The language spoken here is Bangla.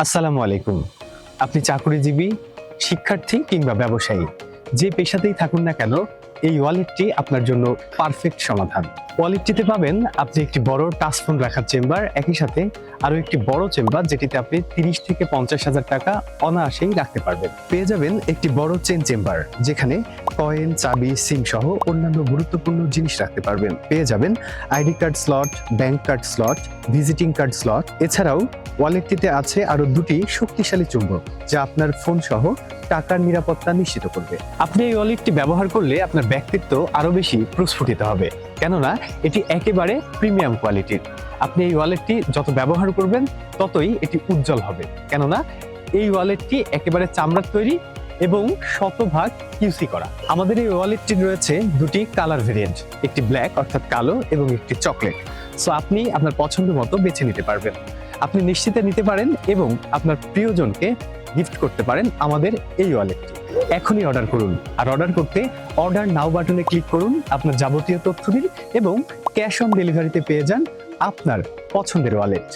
আসসালামু আলাইকুম। আপনি চাকরিজীবী, শিক্ষার্থী কিংবা ব্যবসায়ী, যে পেশাতেই থাকুন না কেন, এই ওয়ালেটটি আপনার জন্য পারফেক্ট সমাধান। ওয়ালেটটিতে পাবেন আপনি একটি বড় টাচ ফোন রাখার চেম্বার, একই সাথে আরো একটি বড় চেম্বার যেটিতে আপনি 30 থেকে 50,000 টাকা অনায়াসেই রাখতে পারবেন। পেয়ে যাবেন একটি বড় চেন চেম্বার, যেখানে কয়েন, চাবি, সিম সহ অন্যান্য গুরুত্বপূর্ণ জিনিস রাখতে পারবেন। পেয়ে যাবেন ID card slot, bank card slot, visiting card slot. এছাড়াও ওয়ালেটটিতে আছে আরো দুটি শক্তিশালী চুম্বক, যা আপনার ফোন সহ টাকার নিরাপত্তা নিশ্চিত করবে। আপনি এই ওয়ালেটটি ব্যবহার করলে আপনার ব্যক্তিত্ব আরো বেশি প্রস্ফুটিত হবে, কেননা এটি একেবারে প্রিমিয়াম কোয়ালিটির। আপনি এই ওয়ালেটটি যত ব্যবহার করবেন ততই এটি উজ্জ্বল হবে, কেননা এই ওয়ালেটটি একেবারে চামড়ার তৈরি এবং শতভাগ কিউসি করা। আমাদের এই ওয়ালেটটির রয়েছে দুটি কালার ভেরিয়েন্ট, একটি ব্ল্যাক অর্থাৎ কালো এবং একটি চকলেট। সো আপনি আপনার পছন্দ মতো বেছে নিতে পারবেন। আপনি নিশ্চিন্তে নিতে পারেন এবং আপনার প্রিয়জনকে গিফট করতে পারেন আমাদের এই ওয়ালেটটি। এখনই অর্ডার করুন, আর অর্ডার করতে অর্ডার নাও বাটনে ক্লিক করুন। আপনার যাবতীয় তথ্য দিন এবং ক্যাশ অন ডেলিভারিতে পেয়ে যান আপনার পছন্দের ওয়ালেট।